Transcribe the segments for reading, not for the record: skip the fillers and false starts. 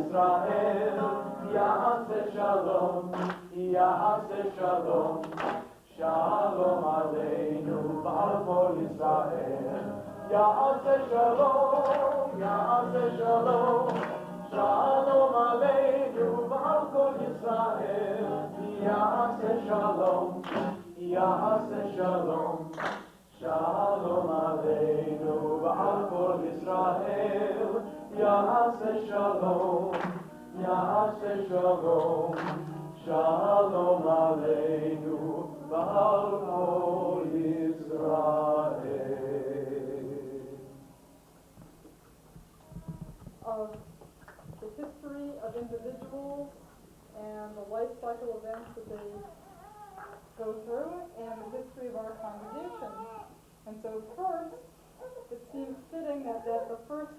Israel, Ya'aseh Shalom, Ya'aseh Shalom, Shalom Aleinu V'al Kol Yisrael, Ya'aseh Shalom, Ya'aseh Shalom, Shalom Aleinu V'al Kol Yisrael, Ya'aseh Shalom, Ya'aseh Shalom, Shalom Aleinu V'al Kol Yisrael, Ya'aseh Shalom, Ya'aseh Shalom, Shalom Aleinu V'al Kol Yisrael. Of the history of individuals and the life cycle events that they go through, and the history of our congregation. And so first, it seems fitting that the first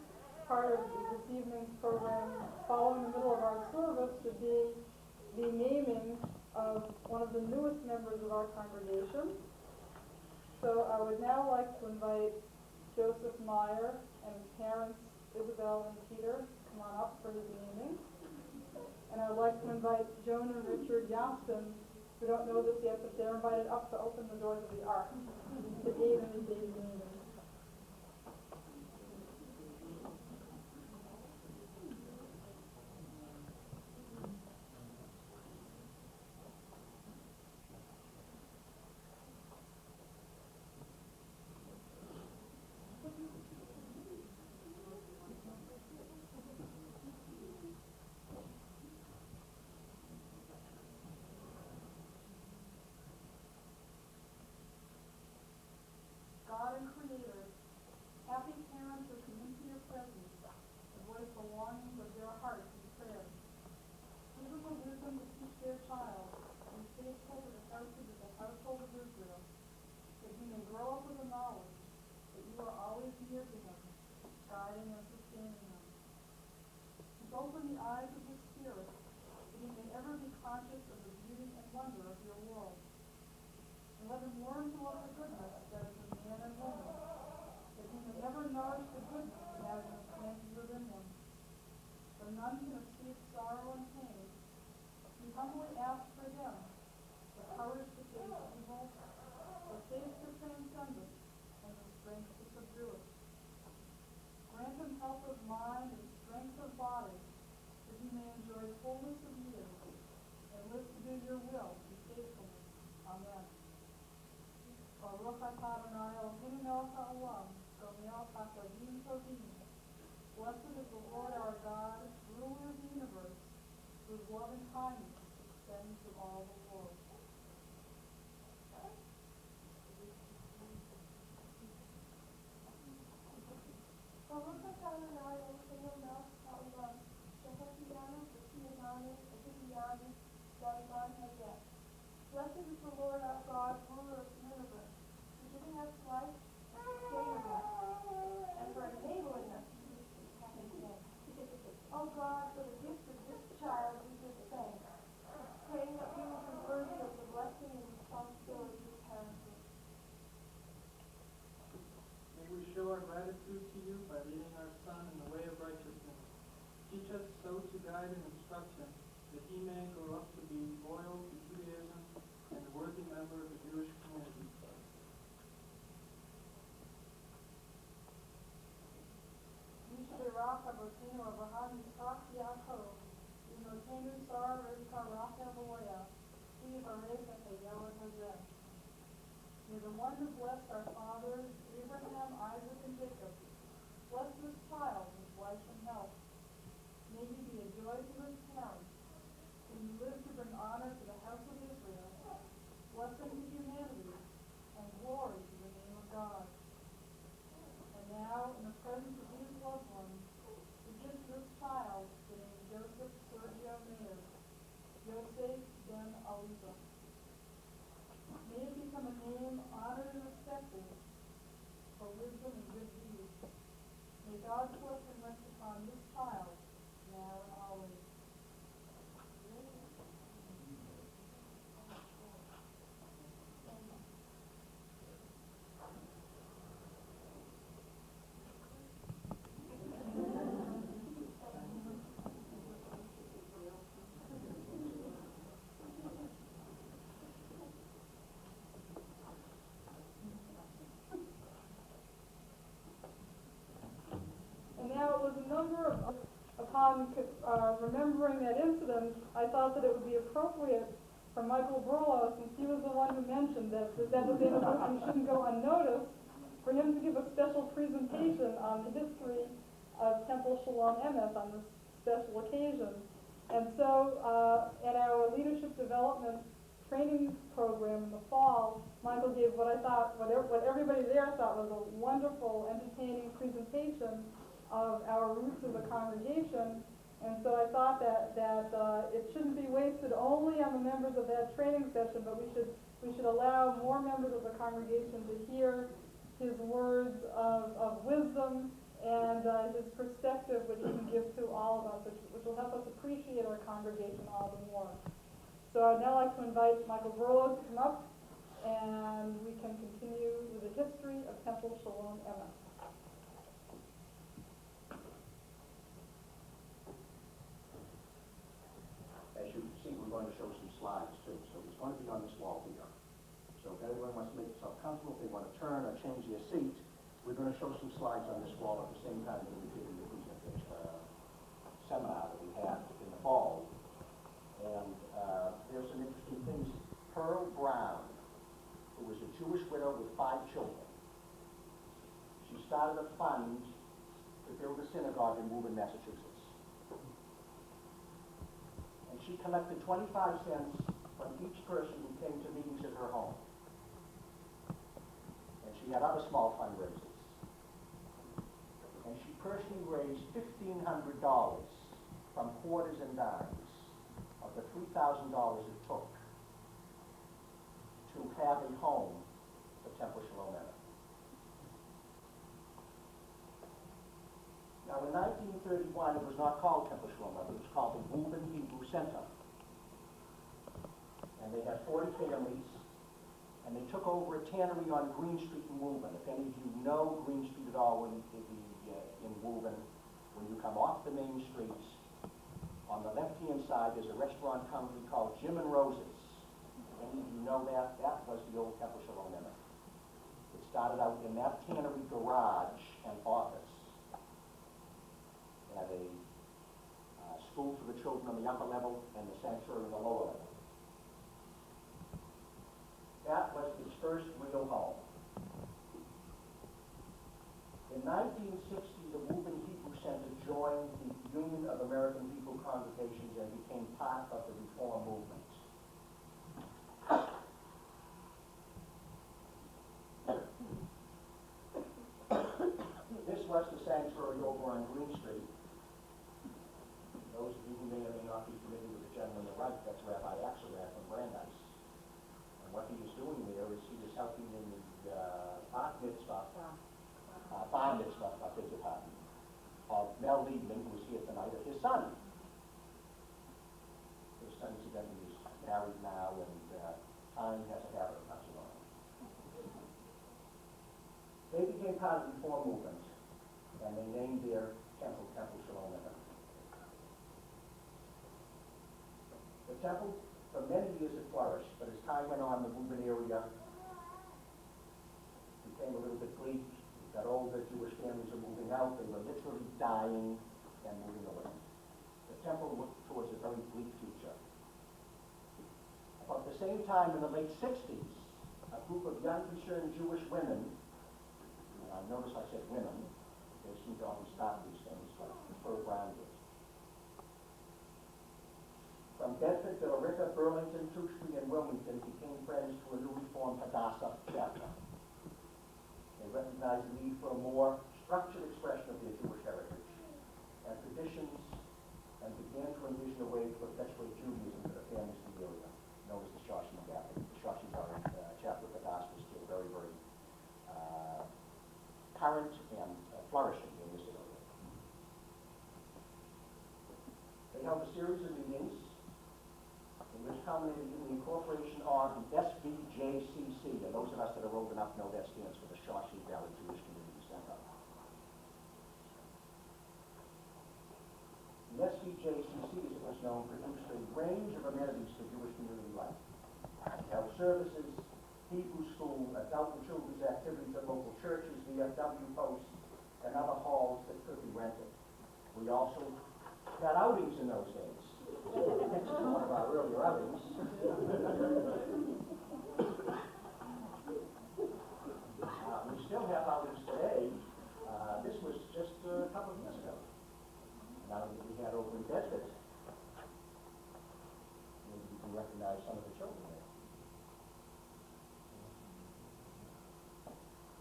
part of this evening's program, following the middle of our service, should be the naming of one of the newest members of our congregation. So I would now like to invite Joseph Meyer and his parents, Isabel and Peter, to come on up for his naming. And I would like to invite Joan and Richard Yaston, who don't know this yet, but they're invited up to open the doors of the ark to aid in the baby naming. God and Creator, happy parents who come into your presence and voice the longings of their hearts in prayer. Give them the wisdom to teach their child and be faithful to the heritage of the household of Israel, that he may grow up with the knowledge that you are always near to him, guiding and sustaining him. Open the eyes of his spirit, that he may ever be conscious of the beauty and wonder of your world. And let him learn to love the goodness that is in man and woman, that he may ever nourish the goodness that has been planted within him. For none can escape sorrow and pain. We humbly ask for him the courage to face evil, the faith to transcend it, and the strength to subdue it. Grant him health of mind and strength of body, that he may enjoy fullness of years and live to do your will in faithfulness. Amen. Baruch atah Adonai Eloheinu melech haolam, melech hasadim tovim. Blessed is the Lord our God, ruler of the universe, whose love and kindness extends to all the world. Baruch atah Adonai Eloheinu melech haolam, shehechiyanu v'tiyanu v'tiyanu v'adman hazeh. Blessed is the Lord our God, ruler of the universe, for giving us life and sustaining us, and for enabling us to this happy day. O God, for the gift of this child we give thanks, praying that we will be worthy of the blessing and responsibility of parenting. May we show our gratitude to you by leading our son in the way of righteousness. Teach us so to guide and instruct him, that he may grow up to be loyal to Judaism and a worthy member of the Jewish community. Yisherach Avotenu Avraham Yitzchak Yaakov, Imotenu Sarah Rivka Rachel Leah, Yivarech et Hayelad Hazeh. May the one who blessed our fathers, Abraham, Isaac, and Jacob, bless this child with life and health. May he be a joy to his parents, and live to bring honor to the house of Israel, blessing to humanity, and glory to the name of God. And now, in the presence of these loved ones, we give to this child the name Joseph Sergio Meyer, Yosef Ben Aliza. May it become a name honored and respected for wisdom and good deeds. May God's blessing rest upon this child, now and always. remembering that incident, I thought that it would be appropriate for Michael Berlow, since he was the one who mentioned that was anniversary shouldn't go unnoticed, for him to give a special presentation on the history of Temple Shalom Emeth on this special occasion. And so, at our leadership development training program in the fall, Michael gave what everybody there thought was a wonderful, entertaining presentation of our roots as a congregation. And so I thought that it shouldn't be wasted only on the members of that training session, but we should allow more members of the congregation to hear his words of wisdom and his perspective, which he can give to all of us, which will help us appreciate our congregation all the more. So I'd now like to invite Michael Berlow to come up, and we can continue with the history of Temple Shalom Emeth. As you can see, we're going to show some slides too, so it's going to be on this wall here. So if everyone wants to make themselves comfortable, if they want to turn or change their seat, we're going to show some slides on this wall at the same time that we did in the seminar that we had in the fall. And there's some interesting things. Pearl Brown, who was a Jewish widow with 5 children, she started a fund to build a synagogue in Woburn, Massachusetts. And she collected 25 cents from each person who came to meetings at her home. And she had other small fundraisers. And she personally raised $1,500 from quarters and dimes of the $3,000 it took to have a home for Temple Shalom Emeth. Now, in 1931, it was not called Temple Shalom Emeth, it was called the Woburn Hebrew Center. And they had 40 families, and they took over a tannery on Green Street in Woburn. If any of you know Green Street at all in Woburn, when you come off the main streets, on the left-hand side, there's a restaurant company called Jim and Rose's. Any of you know that? That was the old Temple Shalom Emeth. It started out in that tannery garage and office. It had a school for the children on the upper level and the sanctuary on the lower level. That was its first real home. In 1960, the Woburn Hebrew Center joined the Union of American People Congregations and became part of the Reform movement. This was the sanctuary over on Green Street. Those of you who may or may not be familiar with the gentleman on the right, that's Rabbi Abramson from Brandeis. And what he is doing there is he is helping in the bar mitzvah, I beg your pardon, of Mel Liebman, who is here tonight, of his son. His son, incidentally, is married now, and time has a habit of passing on. They became part of the Reform movement, and they named their temple Shalom Emeth. The temple, for many years, it flourished, but as time went on, the Woburn area became a little bit bleak. Got older, Jewish families are moving out, they were literally dying and moving away. The temple looked towards a very bleak future. About the same time, in the late 60s, a group of young, concerned Jewish women, and I notice I said women, they seem to always stop these things, like Pearl Brown did. From Bedford, Billerica, Burlington, Tewksbury, and Wilmington became friends to a newly formed Hadassah chapter. They recognized the need for a more structured expression of their Jewish heritage and traditions, and began to envision a way to perpetuate Judaism for the families in the area, known as the Shashim Gathering. The Shashim chapter of Hadassah is still very, very current and flourishing in this area. They held a series of meetings in which culminated in the incorporation of the SVJCC, and those of us that are old enough know that stands for the Shawshing Valley Jewish Community Center. The SVJCC, as it was known, produced a range of amenities for Jewish community life. It held services, Hebrew school, adult and children's activities at local churches, VFW posts, and other halls that could be rented. We also Got outings in those days. Next to one of our earlier outings. We still have outings today. This was just a couple of years ago. An outing that we had over in Bedford. Maybe you can recognize some of the children there.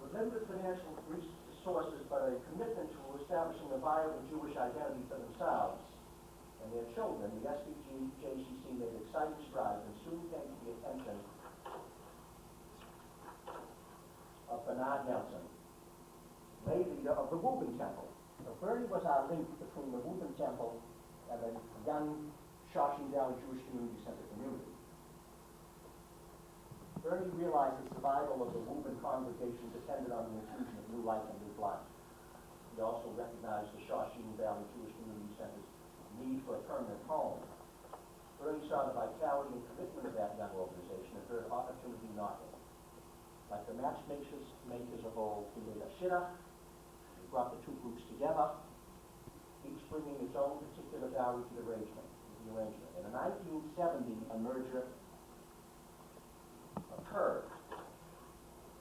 With limited financial resources, but a commitment to establishing a viable Jewish identity for themselves and their children, the SBJCC made exciting strides and soon came to the attention of Bernard Nelson, lay leader of the Reuben Temple. So Bernie was our link between the Reuben Temple and the young Shawshene Valley Jewish Community Center community. Bernie realized the survival of the Reuben congregation depended on the infusion of new life and new blood. He also recognized the Shawshene Valley Jewish Community Center's need for a permanent home. Bernie saw the vitality and commitment of that young organization and heard opportunity knocking. Like the matchmakers of old, he made a shidduch. He brought the two groups together, each bringing its own particular value to the arrangement. And in 1970, a merger occurred.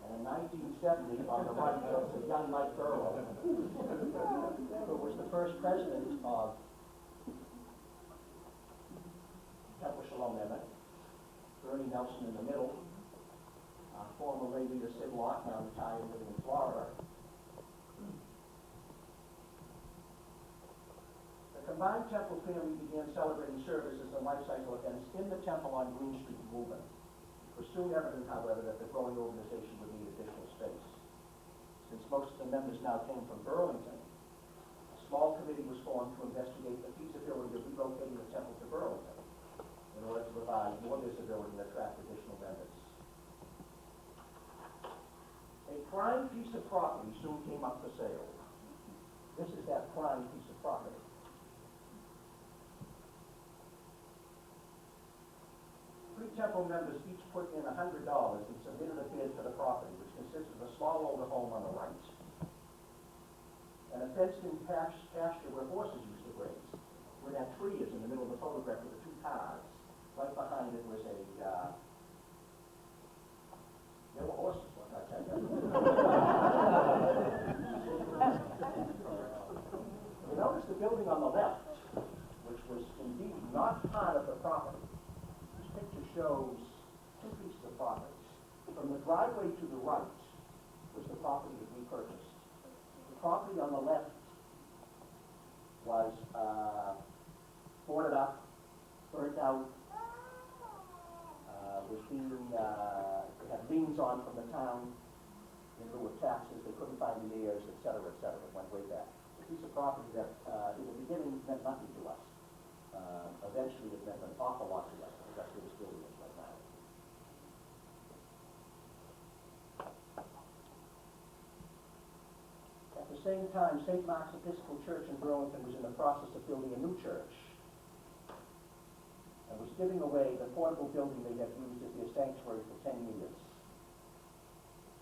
And in 1970, on the right was the young Mike Berlow, who was the first president of Temple Shalom Emeth, Bernie Nelson in the middle, former lay leader Sid Locke, now retired, living in Florida. The combined temple family began celebrating services and life cycle events in the temple on Green Street in Woburn. It was soon evident, however, that the growing organization would need additional space. Since most of the members now came from Burlington, a small committee was formed to investigate the feasibility of relocating the temple to Burlington in order to provide more visibility and attract additional members. A prime piece of property soon came up for sale. This is that prime piece of property. Three temple members each put in $100 and submitted a bid for the property, which consists of a small older home on the right and a fenced-in pasture where horses used to graze, where that tree is in the middle of the photograph with the two cars. Right behind it was there were horses, what I tell you. You notice the building on the left, which was indeed not part of the property. This picture shows two pieces of property. From the driveway to the right was the property that we purchased. The property on the left was boarded up, burnt out, was being, had liens on from the town in lieu of taxes. They couldn't find the heirs, et cetera, et cetera. It went way back. A piece of property that in the beginning meant nothing to us. Eventually it meant an awful lot to us, because that's where this building is right now. At the same time, St. Mark's Episcopal Church in Burlington was in the process of building a new church and was giving away the portable building they had used as their sanctuary for 10 years.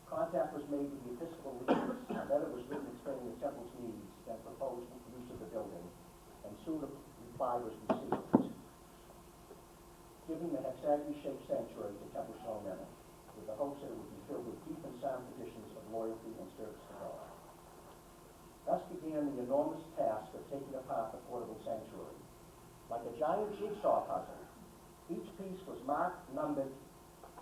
Contact was made with the Episcopal leaders, a letter was written explaining the temple's needs and proposed use of the building, and soon a reply was received, giving the hexagon-shaped sanctuary to Temple Shalom Emeth, with the hopes that it would be filled with deep and sound traditions of loyalty and service to God. Thus began the enormous task of taking apart the portable sanctuary. Like a giant jigsaw puzzle, each piece was marked, numbered,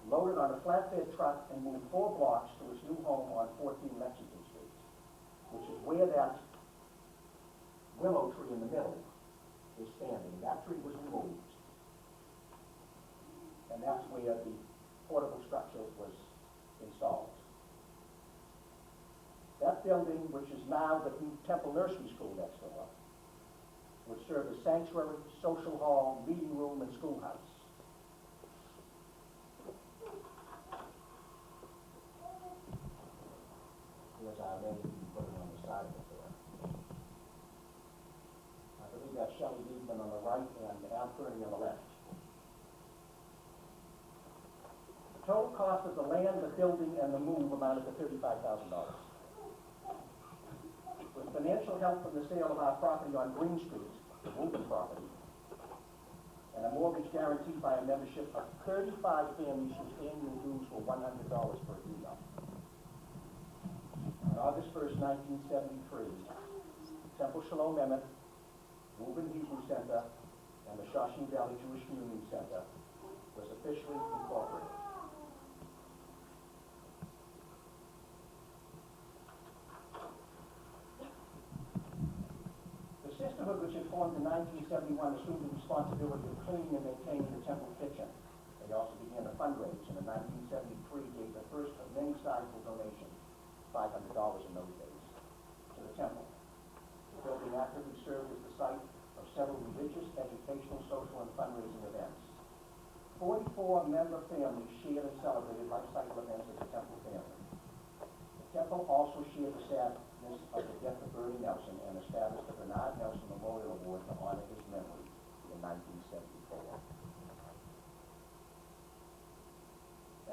loaded on a flatbed truck, and moved 4 blocks to its new home on 14 Lexington Street, which is where that willow tree in the middle is standing. That tree was removed, and that's where the portable structure was installed. That building, which is now the new Temple Nursery School next door, would serve as sanctuary, social hall, meeting room, and schoolhouse. Here's our name putting on the side of the door. I believe that's Shelley Liebman on the right and Al Kearney on the left. The total cost of the land, the building, and the move amounted to $35,000. With financial help from the sale of our property on Green Street, the Woburn property, and a mortgage guaranteed by a membership of 35 families whose annual dues were $100 per year. On August 1st, 1973, Temple Shalom Emeth, Woburn Hebrew Center, and the Shoshin Valley Jewish Community Center was officially incorporated. The sisterhood, which had formed in 1971, assumed the responsibility of cleaning and maintaining the temple kitchen. They also began to fundraise, and in 1973 gave the first of many sizable donations, $500 in those days, to the temple. The building actively served as the site of several religious, educational, social, and fundraising events. 44 member families shared and celebrated life cycle events as a temple family. The temple also shared the sadness of the death of Bernie Nelson and established the Bernard Nelson Memorial Award to honor his memory in 1974.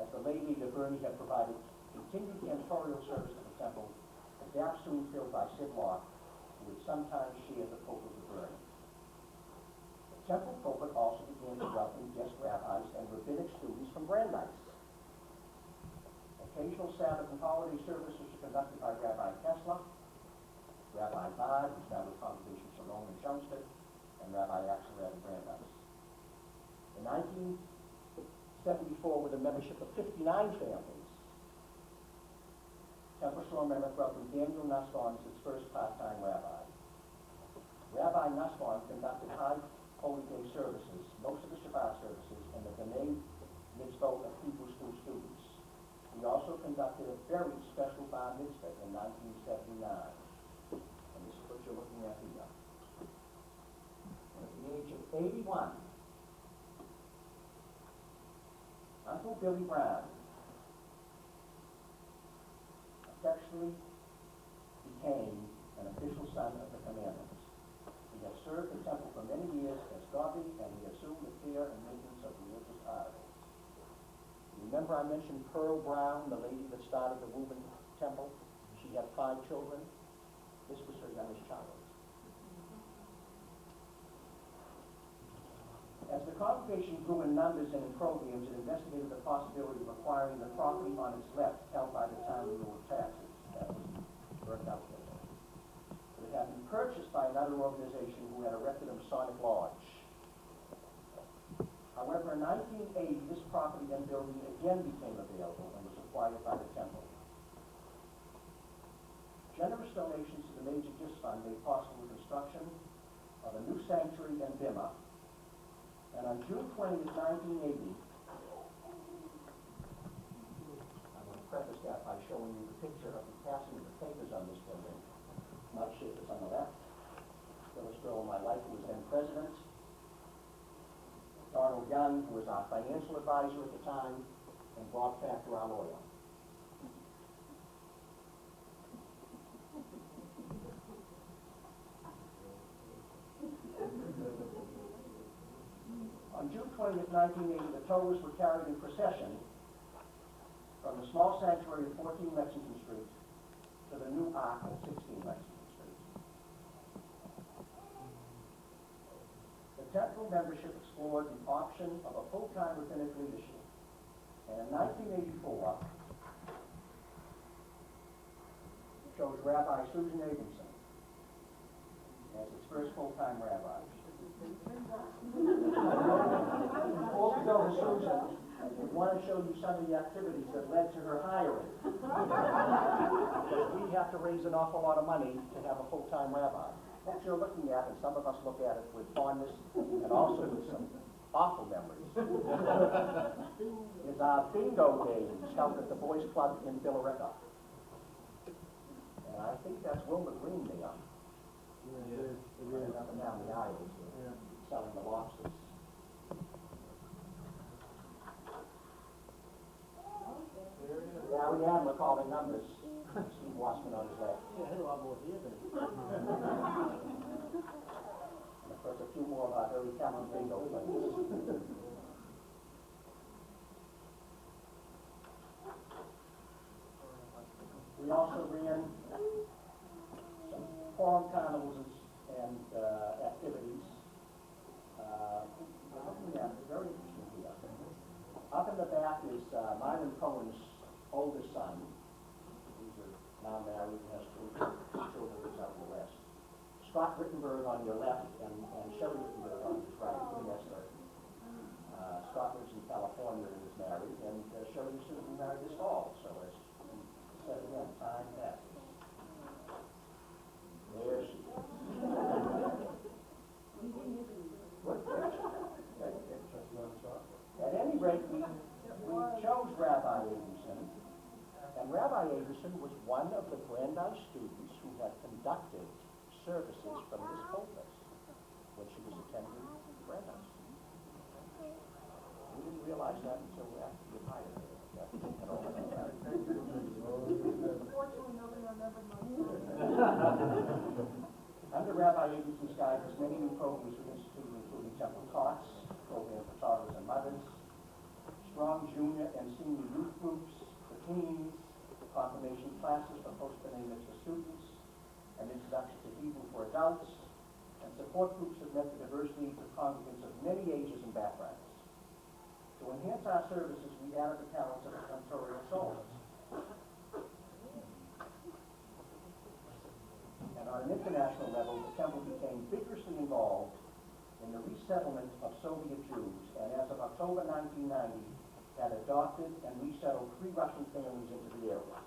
As the lay leader, Bernie had provided continued cantorial service to the temple, a gap soon filled by Sid Locke, who would sometimes share the pulpit with Bernie. The temple pulpit also began to welcome guest rabbis and rabbinic students from Brandeis. Occasional Sabbath and holiday services were conducted by Rabbi Kessler, Rabbi Bard, who established Congregation Shalom in Chelmsford, and Rabbi Axelrod in Brandeis. In 1974, with a membership of 59 families, Temple Shalom Emeth welcomed Daniel Nussbaum as its first part-time rabbi. Rabbi Nussbaum conducted high Holy Day services, most of the Shabbat services, and the B'nai Mitzvot of Hebrew school students. He also conducted a very special bar mitzvah in 1979. And this is what you're looking at here. And at the age of 81, Uncle Billy Brown affectionately became an official son of the commandments. He has served the temple for many years as godly, and he assumed the care and maintenance of religious articles. Remember I mentioned Pearl Brown, the lady that started the Woburn Temple? She had 5 children. This was her youngest child. As the congregation grew in numbers and in programs, it investigated the possibility of acquiring the property on its left held by the town in lieu of taxes. That was burnt out there. It had been purchased by another organization who had erected a Masonic lodge. However, in 1980, this property and building again became available and was acquired by the temple. Generous donations to the Major Gifts Fund made possible the construction of a new sanctuary and bimah. And on June 20th, 1980, I'm going to preface that by showing you the picture of the passing of the papers on this building. Mike Schaefer's on the left, Phyllis Girl, my wife, who was then president, Donald Young, who was our financial advisor at the time, and Bob Factor, our lawyer. On June 20th, 1980, the Torahs were carried in procession from the small sanctuary at 14 Lexington Street to the new Ark at 16 Lexington Street. The temple membership explored the option of a full-time rabbinic leadership. And in 1984, chose Rabbi Susan Abramson as its first full-time rabbi. Before we go to Susan, we want to show you some of the activities that led to her hiring. Because we have to raise an awful lot of money to have a full-time rabbi. What you're looking at, and some of us look at it with fondness and also with some awful memories, is our bingo games held at the Boys Club in Billerica. And I think that's Wilma Green there. Running up and down the aisles, selling the lobsters. Now we have calling numbers. Steve Wassman on his left. Yeah, I had a lot more here than And of course, a few more of our early talent bingo players. We also ran some forum carnivals and activities Simon Cohen's oldest son, who's now married and has two children who's out in the West. Scott Rittenberg on your left and Sherry Rittenberg on his right, Queen Esther. Scott lives in California and is married, and Sherry is soon to be married this fall. So as we said again, time passes. There she is. At any rate, we chose Rabbi Abramson, and Rabbi Abramson was one of the Brandeis students who had conducted services from this pulpit when she was attending Brandeis. We didn't realize that until after you hired her. Fortunately, nobody remembered my Under Rabbi Abramson's guidance, many new programs were instituted, including Temple Talks, program for toddlers and mothers, strong junior and senior youth groups for teens, confirmation classes for post-B'nai Mitzvah students, an introduction to Hebrew for adults, and support groups that met the diverse needs of congregants of many ages and backgrounds. To enhance our services, we added the talents of the Cantorial Soloist. And on an international level, the temple became vigorously involved in the resettlement of Soviet Jews, and as of October 1990, had adopted and resettled 3 Russian families into the area.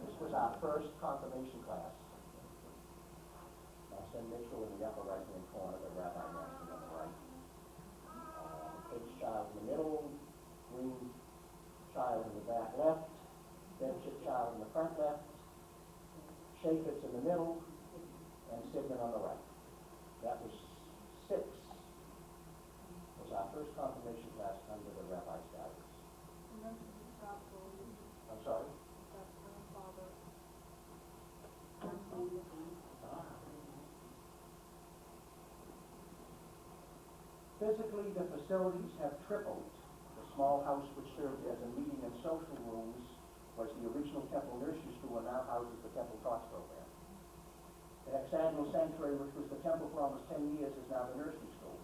This was our first confirmation class. Marcel Mitchell in the upper right-hand corner, the Rabbi Abramson on the right. H child in the middle, green child in the back left, Benchit child in the front left, Shafitz in the middle, and Sigmund on the right. That was 6. Was our first confirmation class under the rabbi's guidance. I'm sorry? Physically, the facilities have tripled. The small house which served as a meeting and social rooms was the original Temple Nursery School and now houses the Temple Talks program. The hexagonal sanctuary, which was the temple for almost 10 years, is now the nursery school.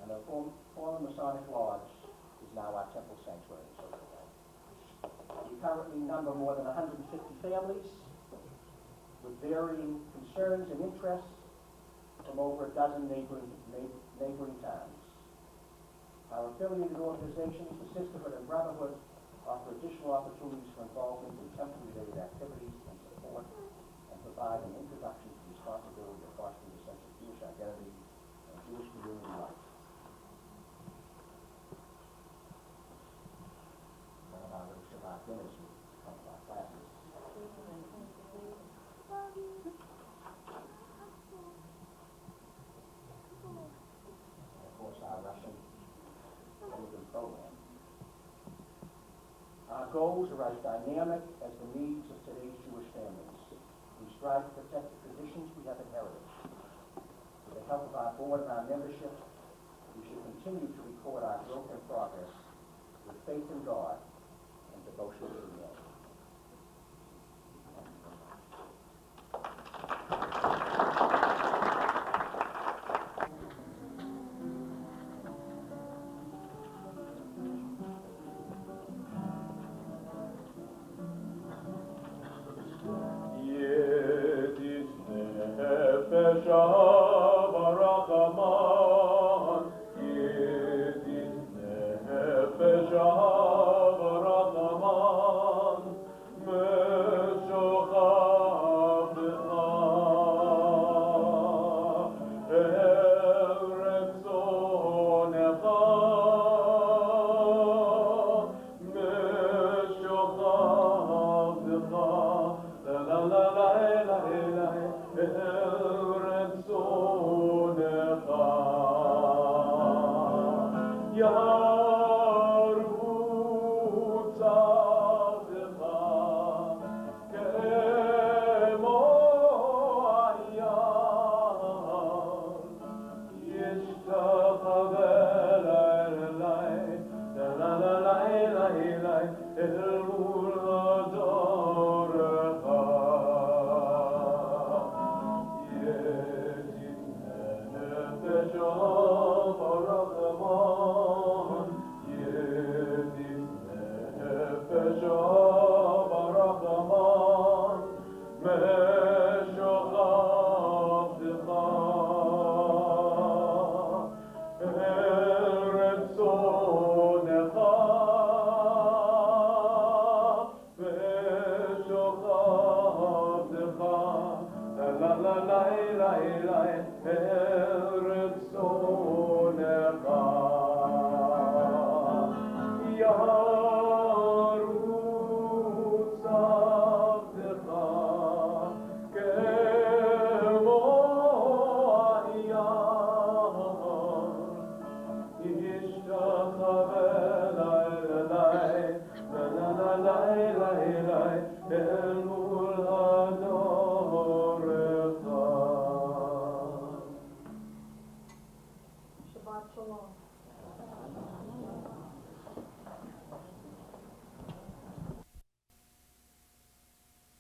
And the former Masonic Lodge is now our temple sanctuary and social home. We currently number more than 150 families with varying concerns and interests from over a dozen neighboring towns. Our affiliated organizations, the Sisterhood and Brotherhood, offer additional opportunities for involvement in temple-related activities and support, and provide an introduction to the responsibility of fostering a sense of Jewish identity and Jewish community life. One of our little Shabbat dinners with some of our classes. And of course, our Russian immigrant program. Our goals are as dynamic as the needs of today's Jewish families. We strive to protect the traditions we have inherited. With the help of our board and our membership, we should continue to record our growth and progress with faith in God and devotion to the Lord. Shalom Emeth. la la la la, Eretz